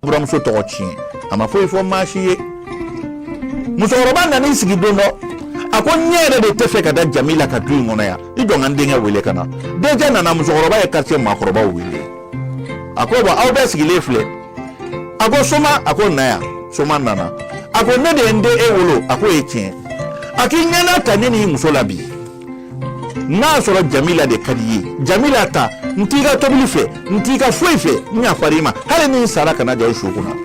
buramuso tɔgɔ tiɲɛ a ma foyi fɔ maa si ye musokɔrɔba nana i sigi don dɔ a ko ɲɛ yɛrɛ de tɛ fɛ ka da Jamila ka du in kɔnɔ yan i jɔ n ka n denkɛ wele ka na denkɛ nana musokɔrɔba ye quartier maakɔrɔbaw wele a ko aw bɛɛ sigilen filɛ a ko Soma a ko na yan Soma nana a ko ne de ye n den e wolo a ko ye tiɲɛ a k'i ɲɛna ta ne ni muso la bi n'a sɔrɔ Jamila de ka di ye Jamila ta n t'i ka tobili fɛ n t'i ka foyi fɛ n y'a fari ma hali ni n sara kana jɔ i su kunna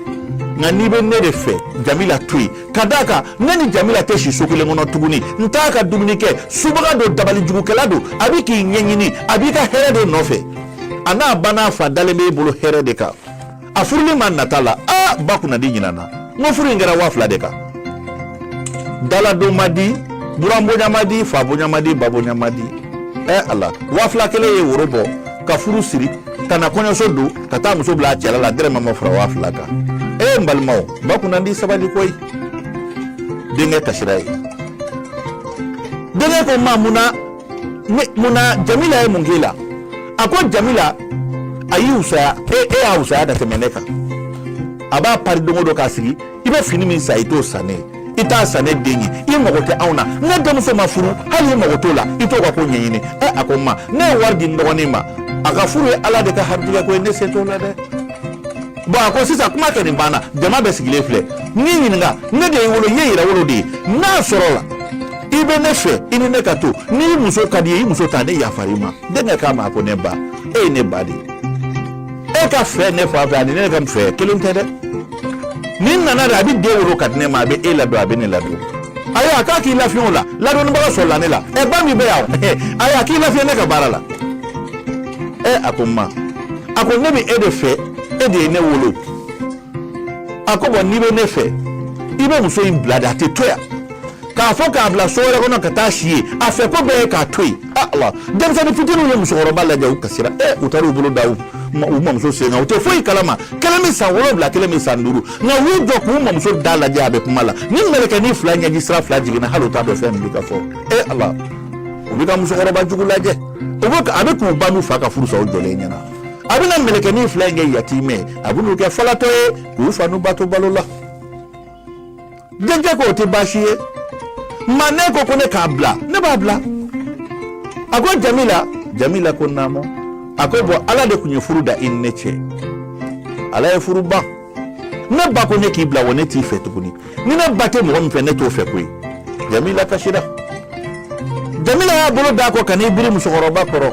nka n'i bɛ ne de fɛ Jamila to yen ka d'a kan ne ni Jamila tɛ si so kelen kɔnɔ tuguni n t'a ka dumuni kɛ subaga don dabalijugukɛla don a bɛ k'i ɲɛɲini a b'i ka hɛrɛ de nɔfɛ a n'a ba n'a fa dalen b'e bolo hɛrɛ de kan a furuli ma nata la ba kunnadi ɲinana n ko furu in kɛra 2000 de kan daladon ma di buran bonya ma di fa bonya ma di ba bonya ma di ala 2000 kelen ye woro bɔ ka furu siri ka na kɔɲɔso don ka taa muso bila a cɛla la dɛrɛmɛ ma fara 2000 kan n balimaw ba kunnadi sabali koyi denkɛ kasira ye denkɛ ko ma munna Jamila ye mun k'i la a ko Jamila a y'i wusaya y'a wusaya da tɛmɛ ne kan a b'a pari don o don k'a sigi i bɛ fini min san i t'o san ne i t'a san ne den ye i mago tɛ anw na ne denmuso ma furu hali i mago t'o la i t'o ka ko ɲɛɲini a ko ma ne ye wari di n dɔgɔnin ma a ka furu ye Ala de ka haritigɛ ko ye ne se t'o la dɛ bon a ko sisan kuma kɛ nin banna jama bɛ sigilen filɛ n'i ɲininka ne de ye wolo ye yɛrɛ wolo de ye n'a sɔrɔ la i bɛ ne fɛ i ni ne ka to n'i muso ka di ye i muso ta ne yafari ma denkɛ k'a ma a ko ne ba e ye ne ba de e ka fɛ ne fa fɛ ani ne ka fɛ kelen tɛ dɛ ni nana de a bɛ den wolo ka di ne ma a bɛ e ladon a bɛ ne ladon ayi a k'a k'i lafiya o la ladonnibaga sɔrɔla ne la ba min bɛ yan ayi a k'i lafiya ne ka baara la a ko ma a ko ne bɛ e de fɛ e de ye ne wolo a ko bɔn n'i bɛ ne fɛ i bɛ muso in bila de a tɛ to yan k'a fɔ k'a bila so wɛrɛ kɔnɔ ka taa si ye a fɛ ko bɛɛ ye k'a to yen ala denmisɛnnin fitininw ye musokɔrɔba lajɛ u kasira u taara u bolo da u mamuso sen kan u tɛ foyi kalama kelen bɛ san 7 kelen bɛ san 5 nka u y'u jɔ k'u mamuso da lajɛ a bɛ kuma la ni mɛlɛkɛnin 2 ɲɛji sira 2 jiginna hali u t'a dɔn fɛn min bɛ ka fɔ ala u bɛ ka musokɔrɔba jugu lajɛ a bɛ k'u ba n'u fa ka furu sa o jɔlen ɲɛna a bɛna mɛlɛkɛnin 2 in kɛ yatimɛ a bɛ n'u kɛ falatɔ ye k'u fa n'u ba to balo la denkɛ ko o tɛ baasi ye ma ne ko ne k'a bila ne b'a bila a ko Jamila ko naamɔ a ko bɔn Ala de tun ye furu da i ni ne cɛ Ala ye furu ban ne ba ko ne k'i bila wa ne t'i fɛ tuguni ni ne ba tɛ mɔgɔ min fɛ ne t'o fɛ koyi Jamila kasira Jamila y'a bolo d'a kɔ ka n'i biri musokɔrɔba kɔrɔ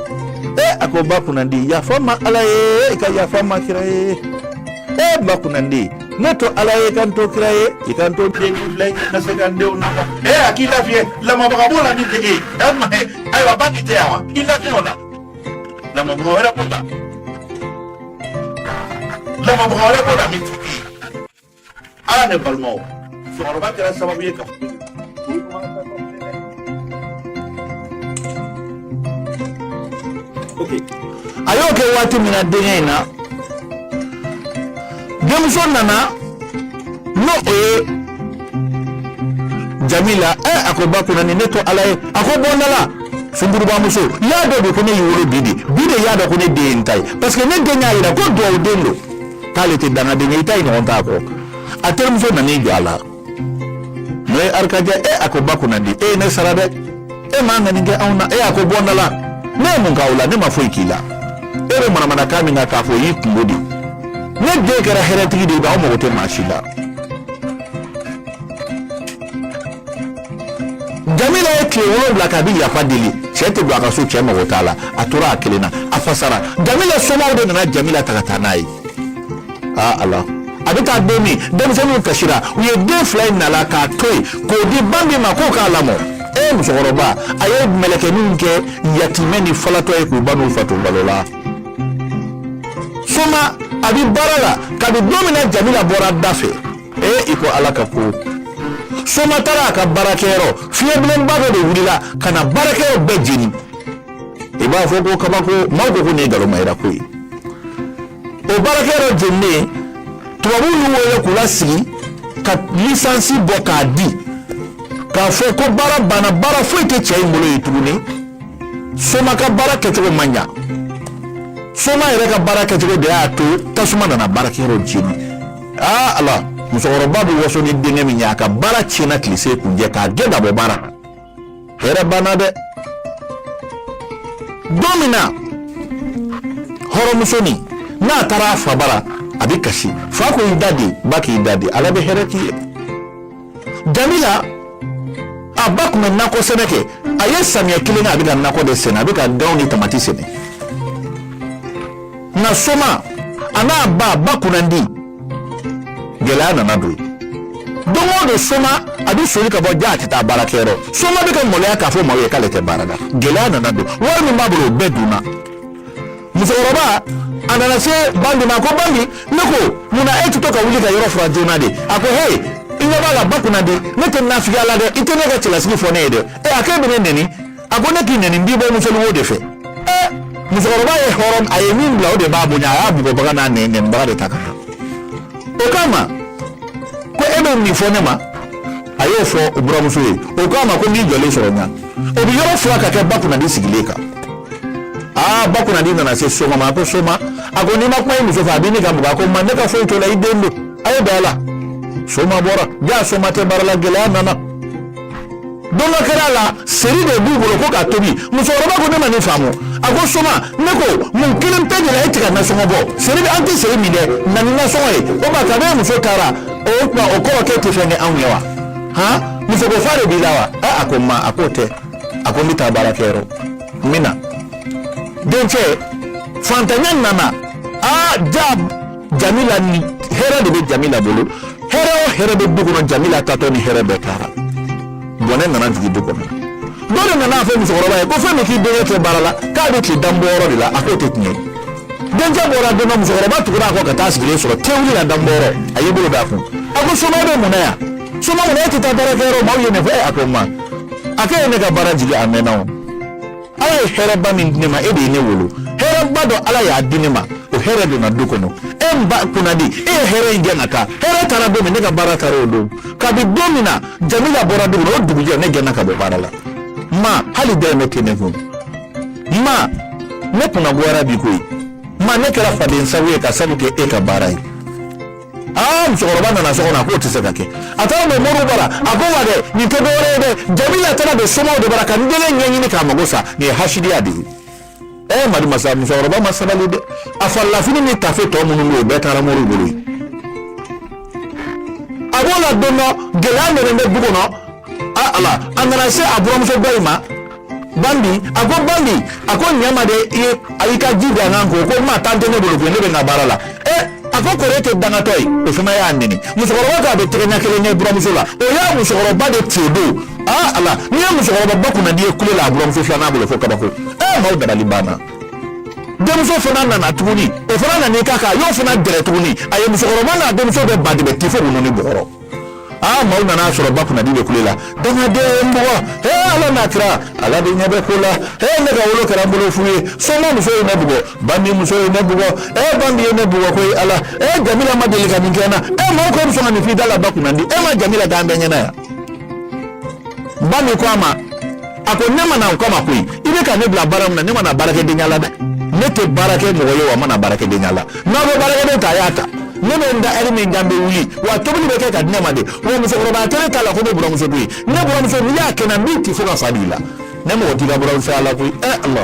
a ko ba kunnandi yafa ma Ala ye i ka yafa ma kira ye ba kunnandi ne to Ala ye kan to kira ye i kan to den filɛ na se kan denw na a k'i lafiya lamɔbaga b'o la ni tigi ayiwa ba k'i tɛ yan wa k'i lafiya o la lamɔbaga wɛrɛ b'o la lamɔbaga wɛrɛ b'o la min tigi ala ne balimaw musokɔrɔba kɛra sababu ye ka a y'o kɛ waati min na denkɛ in na denmuso nana n'o o ye Jamila a ko ba kunna ni ne to Ala ye a ko bɔ nala sunkurubamuso y'a dɔn de ko ne y'i wolo bi de y'a dɔn ko ne den ye n ta ye parce que ne den y'a jira ko duwawu den don k'ale tɛ dangaden ye i ta ye ɲɔgɔn t'a kɔ a terimuso nan'i jɔ a la n'o ye arikajɛ a ko ba kunna di e ye ne sara dɛ e m'a ŋani kɛ anw na a ko bɔ nala ne ye mun k'aw la ne ma foyi k'i la e bɛ manamanakan min na k'a fɔ o y'i kungo de ne den kɛra hɛrɛtigi de ye aw mago tɛ maa si la Jamila ye tile 7 k'a bɛ yafa deli cɛ tɛ don a ka so cɛ mago t'a la a tora a kelen na a fasara Jamila somɔgɔw de nana Jamila ta ka taa n'a ye ala a bɛ taa don min denmisɛnninw kasira u ye den 2 in nala k'a to yen k'o di ba min ma k'o k'a lamɔ musokɔrɔba a ye mɛlɛkɛninw kɛ yatimɛ ni falatɔ ye k'u ba n'u fa to balo la Soma a bɛ baara la kabi don min na Jamila bɔra da fɛ i ko Ala ka ko Soma taara a ka baarakɛyɔrɔ fiɲɛbilenba dɔ de wulila ka na baarakɛyɔrɔ bɛɛ jeni i b'a fɔ ko kabako maaw ko nin ye ngalonmayira ko ye o baarakɛyɔrɔ jeninen tubabuw y'u wele k'u lasigi ka lisansi bɔ k'a di k'a fɔ ko baara banna baara foyi tɛ cɛ in bolo ye tuguni Soma ka baara kɛcogo man ɲa Soma yɛrɛ ka baara kɛcogo de y'a to tasuma nana baarakɛyɔrɔ jeni ala musokɔrɔba bɛ waso ni denkɛ min ye a ka baara tiɲɛna tilise kunjɛ k'a gɛn ka bɔ baara hɛrɛ banna dɛ don min na hɔrɔnmusonin n'a taara a fa bara a bɛ kasi fa ko i da di ba k'i da di ala bɛ hɛrɛ k'i ye Jamila a ba kun bɛ nakɔ sɛnɛ kɛ a ye samiyɛ kelen kɛ a bɛ ka nakɔ de sɛnɛ a bɛ ka ganw ni tamati sɛnɛ nka soma a n'a ba kunnandi gɛlɛya nana don don o don soma a bɛ soli ka bɔ ja a tɛ taa baara kɛyɔrɔ soma bɛ ka maloya k'a fɔ maaw ye k'ale tɛ baara la gɛlɛya nana don wari min b'a bolo o bɛɛ dunna musokɔrɔba a nana se Bandi ma ko Bandi ne ko munna e tɛ to ka wuli ka yɔrɔ fura joona de a ko hey i ɲɛ b'a la ba kunnadi ne tɛ nafigiya la dɛ i tɛ ne ka cɛlasigi fɔ ne ye dɛ a k'e bɛ ne nɛni a ko ne k'i nɛni n b'i bɔ musoninko de fɛ musokɔrɔba ye hɔrɔn a ye min bila o de b'a bonya a y'a bugɔbaga n'a nɛnibaga de ta ka taa o kama ko e bɛ min fɔ ne ma a y'o fɔ o buramuso ye o kama ko n'i jɔlen sɔrɔ ɲa o bɛ yɔrɔ fila ka kɛ ba kunnadi sigilen kan ba kunnadi nana se Soma ma a ko Soma a ko n'i ma kuma i muso fɛ a bɛ ne ka mugan a ko ma ne ka foyi t'o la i den don a ye bɛn a la Soma bɔra ja Soma tɛ baara la gɛlɛya nana don dɔ kɛra a la seri de b'u bolo ko ka tobi musokɔrɔba ko ne ma nin faamu a ko Soma ne ko mun kelen pe de la e tɛ ka nasɔngɔ bɔ seri bɛ an tɛ seri min dɛ na ni nasɔngɔ ye o ma kabini muso taara o kuma o kɔrɔ k'e tɛ fɛn kɛ anw ye wa musoko fa de b'i la wa a ko ma a k'o tɛ a ko n bɛ taa baara kɛ yɔrɔ n bɛ na dencɛ fantanya nana ja Jamila ni hɛrɛ de bɛ Jamila bolo hɛrɛ o hɛrɛ bɛ du kɔnɔ Jamila tatɔ ni hɛrɛ bɛɛ taara bɔnɛ nana jigin du kɔnɔ dɔ de nana fɔ musokɔrɔba ye ko fɛn min k'i denkɛ tɛ baara la k'a bɛ tile danbɔyɔrɔ de la a k'o tɛ tiɲɛ dencɛ bɔra don dɔ musokɔrɔba tugura a kɔ ka taa sigilen sɔrɔ tewuli la danbɔyɔrɔ a y'i bolo d'a kun a ko Soma bɛ mun na yan Soma mun na e tɛ taa baarakɛyɔrɔ maaw ye ne fɔ a ko ma a k'e ye ne ka baara jigin a mɛnna o ala ye hɛrɛba min di ne ma e de ye ne wolo hɛrɛba dɔ ala y'a di ne ma o hɛrɛ donna du kɔnɔ e n ba kunnadi e ye hɛrɛ in gɛn ka taa hɛrɛ taara don min ne ka baara taara o don kabi don min na Jamila bɔra du kɔnɔ o dugujɛ ne gɛnna ka bɔ baara la ma hali dɛrɛmɛ tɛ ne kun ma ne kunna goyara bi koyi ma ne kɛra faden sabu ye ka sabu kɛ e ka baara ye musokɔrɔba nana so kɔnɔ a k'o tɛ se ka kɛ a taara don Moribo bara a ko wa dɛ nin tɛ dɔwɛrɛ ye dɛ Jamila taara don Somaw de bara ka n delen ɲɛɲini k'a mago sa nin ye hasidiya de ye madi masa musokɔrɔba ma sabali dɛ a farilafini ni tafe tɔ minnu bɛ o bɛɛ taara Moribo bolo ye a b'o la don dɔ gɛlɛya nana bɛ du kɔnɔ ala a nana se a buramuso dɔ in ma Bandi a ko Bandi a ko ɲɛma de a y'i ka ji dan kan ko ma tan tɛ ne bolo ko ne bɛ n ka baara la a ko kɔrɔ tɛ dangatɔ ye o fana y'a nɛni musokɔrɔba k'a bɛ tɛgɛ ɲɛ kelen ɲɛ buramuso la o y'a musokɔrɔba de tile don ala n'i ye musokɔrɔba ba kunnadi ye kule la a buramuso filanan bolo fo kabako maaw dabali banna denmuso fana nana tuguni o fana nana i k'a kan a y'o fana gɛrɛ tuguni a ye musokɔrɔba n'a denmuso bɛɛ ba de bɛ tifo ninnu ni bɔgɔrɔ maaw nana sɔrɔ ba kunnadi bɛ kule la dangaden bɔgɔ ala n'a kira ala de ɲɛ bɛ ko la ne ka wolo kɛra n bolo fu ye Soma muso ye ne bugɔ Bandi muso ye ne bugɔ Bandi ye ne bugɔ koyi ala Jamila ma deli ka nin kɛ n na maaw ko sɔn ka nin f'i da la ba kunnadi ma Jamila k'an bɛɛ ɲɛna yan Bandi ko a ma a ko ne ma na o kama koyi i bɛ ka ne bila baara min na ne ma na baarakɛdenya la dɛ ne tɛ baara kɛ mɔgɔ ye wa ma na baarakɛdenya la n'a bɛ baarakɛden ta a y'a ta ne bɛ n da ɛri min dan bɛ wuli wa tobili bɛ kɛ ka di ne ma de wa musokɔrɔba kelen t'a la ko ne buramuso don ye ne buramuso n'i y'a kɛ na min ti fo ka fa di la ne mɔgɔ t'i ka buramuso ala koyi ala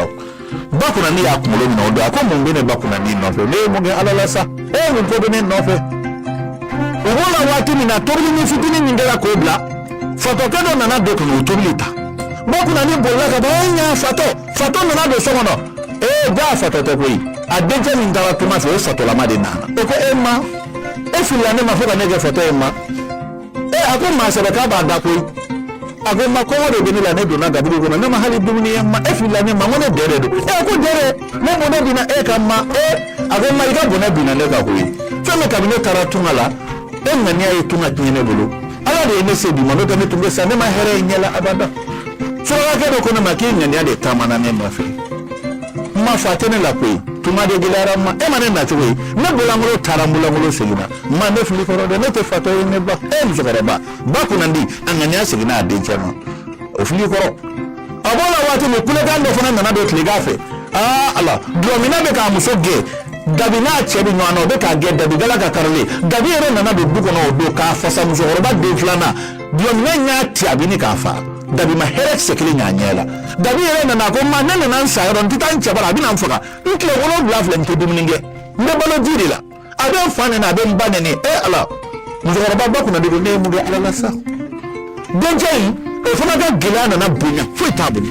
ba kunnadi y'a kunkolo minɛ o don a ko mun bɛ ne ba kunnadi nɔfɛ ne ye mun kɛ ala la sa mun ko bɛ ne nɔfɛ o b'o la waati min na tobili ni fitinin min kɛra k'o bila fatɔkɛ dɔ nana don ka n'o tobili ta ba kunnadi bolila ka ban ɲa fatɔ nana don so kɔnɔ ja fatɔ tɛ koyi a dencɛ min taara tuma fɛ o fatɔlama de nana o ko ma e filila ne ma fo ka ne kɛ fatɔ ye ma a ko maa sɛbɛ k'a b'a da koyi a ko ma kɔngɔ de bɛ ne la ne donna gaburu kɔnɔ ne ma hali dumuni ye ma e filila ne ma ko ne dɛrɛ don a ko dɛrɛ ne bɔnɛ binna e ka ma a ko ma i ka bɔnɛ binna ne ka koyi fɛn min kabini ne taara tunga la ŋaniya ye tunga tiɲɛ ne bolo ala de ye ne se bi ma n'o tɛ ne tun bɛ sa ne ma hɛrɛ ye ɲɛ la abada surakakɛ dɔ ko ne ma k'i ŋaniya de taamana ne nɔfɛ ma fa tɛ ne la koyi tuma de gɛlɛyara ma ma ne na cogo ye ne bolankolo taara n bolankolo seginna ma ne fili kɔrɔ dɛ ne tɛ fatɔ ye ne ba musokɔrɔba ba kunnadi a ŋaniya seginna a dencɛ ma o fili kɔrɔ a b'o la waati min kulekan dɔ fana nana don tilegan fɛ ala dulɔmina bɛ k'a muso gɛn Dabi n'a cɛ bi ɲɔgɔn na o bɛ k'a gɛn Dabi gala ka karili Dabi yɛrɛ nana don du kɔnɔ o don k'a fasa musokɔrɔba den filanan dulɔminɛ y'a ci a bɛ ni k'a fa Dabi ma hɛrɛ kisɛ kelen ɲ'a ɲɛ la Dabi yɛrɛ nana ko ma ne nana n sa yɔrɔ n tɛ taa n cɛ bara a bɛ na n faga n tile 7 filɛ n tɛ dumuni kɛ n bɛ balo ji de la a bɛ n fa nɛni a bɛ n ba nɛni Ala musokɔrɔba ba kunna de ko ne ye mun kɛ Ala la sa dencɛ in o fana ka gɛlɛya nana bonya foyi t'a bolo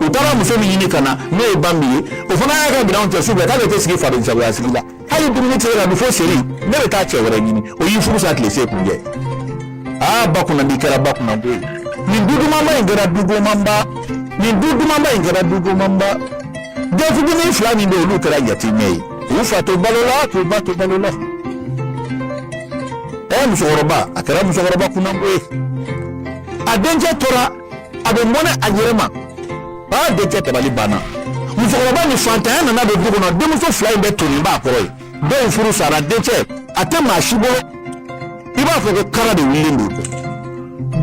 u taara muso min ɲini ka na n'o ye ba min ye o fana y'a ka minɛnw cɛ su bɛɛ k'ale tɛ sigi faden jagoya sigi la hali dumuni tɛ ka dun fo seri ne bɛ taa cɛ wɛrɛ ɲini o y'i furu sa tile se kunjɛ ba kunna di kɛra ba kunna ko ye nin du dumanba in kɛra du gomanba nin du dumanba in kɛra du gomanba den fitinin 2 min bɛ olu kɛra yatimɛ ye u fa to balo la k'u ba to balo la musokɔrɔba a kɛra musokɔrɔba kunna ko ye a dencɛ tora a bɛ mɔnɛ a yɛrɛ ma dencɛ tabali banna musokɔrɔba ni fantanya nana don du kɔnɔ denmuso 2 in bɛ toni b'a kɔrɔ ye dɔw furu sara dencɛ a tɛ maa si bolo i b'a fɔ ko kara de wulilen don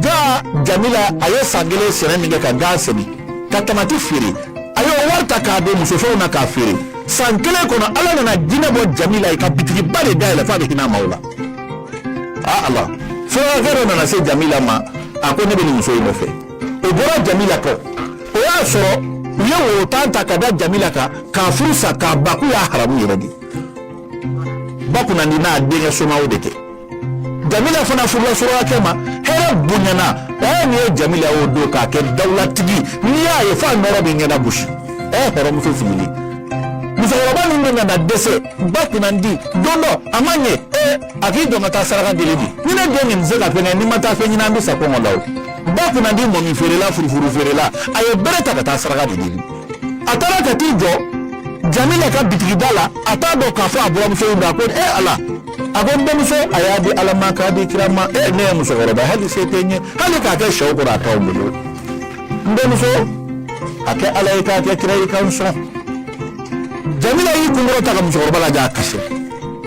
ja Jamila a ye san 1 sɛnɛ min kɛ ka gan sɛnɛ ka tamati feere a ye wari ta k'a don musofɛnw na k'a feere san 1 kɔnɔ Ala nana jinɛ bɔ Jamila ye ka bitigiba de dayɛlɛ f'a bɛ hinɛ maaw la Ala furakɛkɛ nana se Jamila ma a ko ne bɛ nin muso in nɔfɛ o bɔra Jamila kɔ o y'a sɔrɔ u ye wotan ta ka da Jamila kan k'a furu sa k'a ba k'u y'a haramu yɛrɛ de ba kunna ni n'a denkɛ somaw de kɛ Jamila fana furula surakɛ ma hɛrɛ bonyana ni ye Jamila y'o don k'a kɛ dawulatigi n'i y'a ye f'a nɔrɔ bɛ ɲɛna gosi hɔrɔmuso sigilen musokɔrɔba min bɛ nana dɛsɛ ba kunna di don dɔ a ma ɲɛ a k'i jɔ ka taa saraka deli di ni ne den nin tɛ se ka fɛn kɛ ni ma taa fɛn ɲini an bɛ sa kɔngɔ la o ba kunna di mɔmi feerela furufuru feerela a ye bere ta ka taa saraka de deli a taara ka t'i jɔ Jamila ka bitigida la a t'a dɔn k'a fɔ a buramuso in a ko Ala a ko n denmuso a y'a di Ala ma k'a di kira ma ne ye musokɔrɔba hali se tɛ n ye hali k'a kɛ sɛw kɔrɔ a t'aw bolo n denmuso a kɛ Ala ye k'a kɛ kira ye k'an sɔn Jamila y'i kunkɔrɔ ta ka musokɔrɔba lajɛ a kasi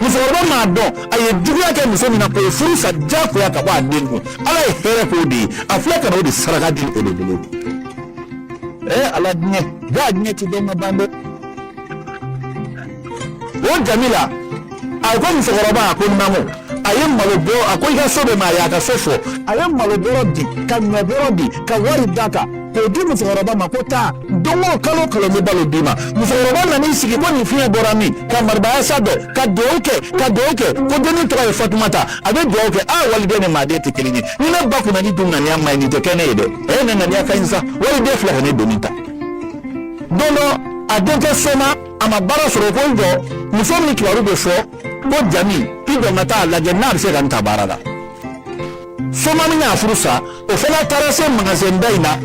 musokɔrɔba m'a dɔn a ye juguya kɛ muso min na k'o ye furu sa diyagoya ka bɔ a den kun Ala ye hɛrɛ k'o de ye a filɛ ka na o de saraka di o de bolo Ala diɲɛ jaa diɲɛ ti dɔn ka ban dɛ o Jamila a ko musokɔrɔba a ko naamu a ye malo bɔ a ko i ka so bɛ ma a y'a ka so fɔ a ye malo bɔrɔ di ka ɲɔ bɔrɔ di ka wari d'a kan k'o di musokɔrɔba ma ko taa don o kalo n bɛ balo d'i ma musokɔrɔba nan'i sigi ko nin fiɲɛ bɔra min ka maribaya sa dɔn ka dugawu kɛ ko dennin tɔgɔ ye Fatumata a bɛ dugawu kɛ waliden ni maaden tɛ kelen ye ni ne ba kunna ni dun ŋaniya ma ɲi nin tɛ kɛ ne ye dɛ ne ŋaniya ka ɲi sa waliden filɛ ka ne donni ta don dɔ a denkɛ Soma a ma baara sɔrɔ ko n jɔ muso min kibaru bɛ fɔ ko Jami k'i jɔ ka taa lajɛ n'a bɛ se ka n ta baara la Soma min y'a furu sa o fana taara se magasin da in na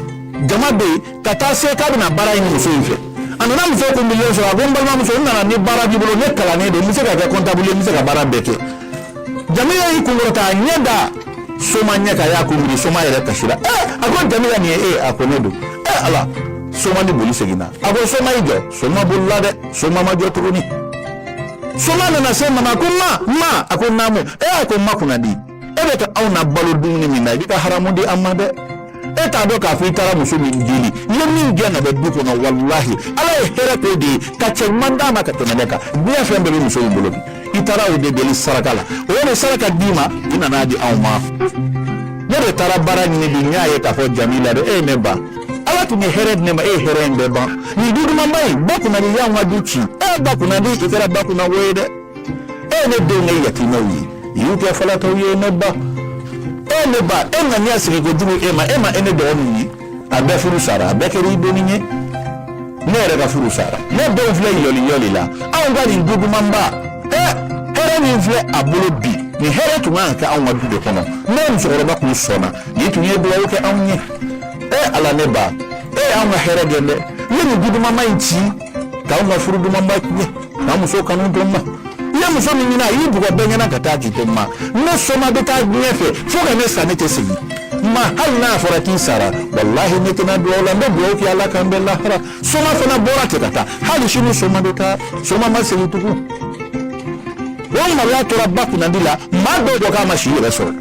jama bɛ yen ka taa se k'a bɛna baara in muso in fɛ a nana muso ko miliyɔn sɔrɔ a ko n balimamuso n nana ni baara b'i bolo ne kalannen don n bɛ se ka kɛ comptable n bɛ se ka baara bɛɛ kɛ Jamila y'i kunkɔrɔta a ɲɛ da Soma ɲɛ kan a y'a kunbiri Soma yɛrɛ kasira a ko Jamila nin ye a ko ne don Ala Soma ni boli seginna a ko Soma y'i jɔ Soma bolila dɛ Soma ma jɔ tuguni Soma nana se mama ko ma a ko naamu a ko ma kunna di e bɛ ka aw na balo dumuni min na i bɛ ka haramu di an ma dɛ e t'a dɔn k'a fɔ i taara muso min deli i ye min gɛn ka bɛ du kɔnɔ walahi Ala ye hɛrɛ k'o de ye ka cɛ ɲuman d'a ma ka tɛmɛ ne kan diɲɛ fɛn bɛɛ bɛ muso in bolo bi i taara o de deli saraka la o ye de saraka d'i ma i nana di anw ma ne de taara baara ɲini bi n y'a ye k'a fɔ Jamila de ne ba Ala tun ye hɛrɛ di ne ma hɛrɛ in bɛɛ ban nin du dumanba in ba kunna di y'anw ka du ci ba kunna di i kɛra ba kunna wo ye dɛ ne denw ye yatimɛw ye i y'u kɛ falatɔw ye ne ba ne ba ŋaniya sigi ko jugu e ma ne dɔgɔnin ye a bɛɛ furu sara a bɛɛ kɛra i donni ye ne yɛrɛ ka furu sara ne denw filɛ yɔli la anw ka nin du dumanba hɛrɛ min filɛ a bolo bi nin hɛrɛ tun kan ka kɛ anw ka du de kɔnɔ ne musokɔrɔba kun sɔnna ni tun ye dugawu kɛ anw ye Ala ne ba anw ka hɛrɛ gɛn dɛ ye nin du dumanba in ci k'anw ka furu dumanba tiɲɛ k'an muso kanu dɔn ma i ye muso min ɲini a y'i bugɔ bɛɛ ɲɛna ka taa k'i to ma ne Soma bɛ taa diɲɛ fɛ fo ka ne sa ne tɛ segin ma hali n'a fɔra k'i sara walahi ne tɛna dugawu la n bɛ dugawu kɛ Ala k'an bɛɛ lahara Soma fana bɔra ten ka taa hali sini Soma bɛ taa Soma ma segin tugun o maloya tora ba kunnadi la maa dɔw dɔ k'a ma si yɛrɛ sɔrɔ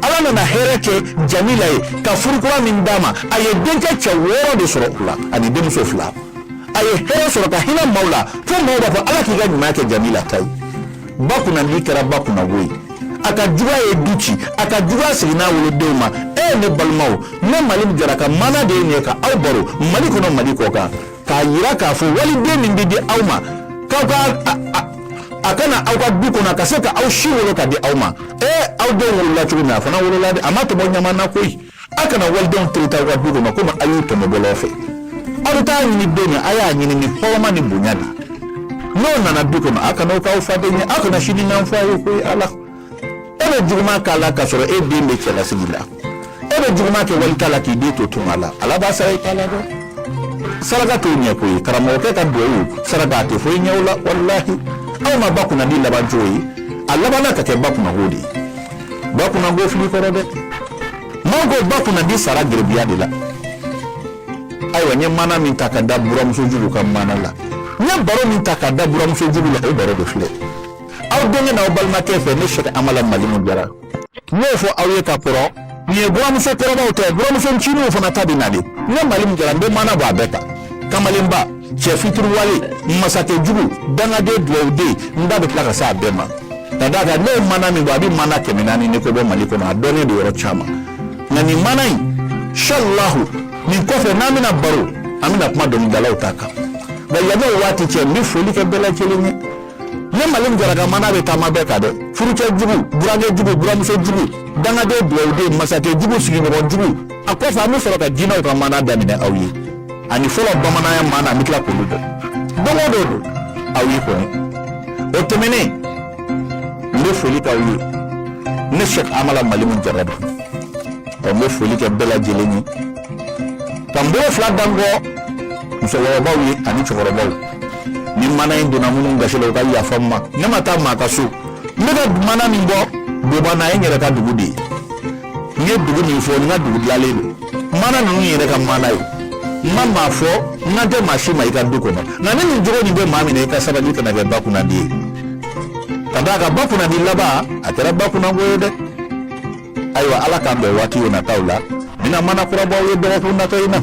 Ala nana hɛrɛ kɛ Jamila ye ka furukura min d'a ma a ye denkɛ cɛ 6 de sɔrɔ o la ani denmuso 2 a aye hera soro ka hina maula fo maula fa ala ki ga nyuma ke jamila tai ba kuna ndi kara ba kuna woyi aka juga e duci aka juga sigina wolo dema ne balmaw ne malim jaraka mana de ne ka aw baro mali kono mali ko ka yira ka fo wali de min de awma ka akana aw ka du kono ka seka aw shi wolo ka de awma aw de wolo la tuna fa na wolo la de amata bo nyama na koyi akana wal don trita wa du kono kuma ayu to me bolofe aw ta ni de ne aya ni ni homa ni bunyadi no na du kono akana ka fa de ni akana shi ni nan fa yo koyi ala ebe juguma kala ka soro e de me kala sigila ebe juguma ke wal kala ki de to tumala ala ba sai kala do salaga to nya ko karamo ke ka do salaga te fo nyawla wallahi aw ma bakuna dilla ba joyi alla bana ka ke bakuna hodi bakuna go fili ko robe mago bakuna di sara girbiya de la aywa nya mana min takada buram so julu kam mana la nya baro min takada buram so julu la e baro do file aw donge na balma ke fe ne shaka amala malimu jara ne fo awe ka poro ni buram so poro ba hotel buram so chinu fo na tabina de ne malimu jara be mana ba beta kamalimba che fitru wali masake jugu danga de dwode nda be plaka sa bema tadaka ne mana mi ba bi mana kemenani ne ko be maliko na donge de yoro chama na ni mana inshallah ni ko fe na mina baro amina kuma don dalaw taka ba yabe wati che mi foli ke bela chelini ne malim jaraga mana be tama be kade furuche jugu burage jugu buramuso jugu danga de dwode masake jugu sigi no jugu akofa mi soro ka jina ko mana damine awyi ani folo bamana ya mana mitla ko ludo domodo awyi ko o temene le foli ka wi ne shek amala malim jaraga o mo foli ke bela jeleni tambo flag dango so wa bawi ani chokoro bawi ni mana induna munun gashelo ka ya famma ne mata ma ka so ne ga mana min bo do bana yen yere ka dugudi ne dugu ni fo na dugu lale mana nu yere ka mana yi mama fo na de mashi mai ka duko na ne jogo ni be mami ne ka sabaji kana ga bakuna di kadaka bakuna di laba atara bakuna go yede aywa ala ka be wati na taula mina mana kura bawo do ko na tayina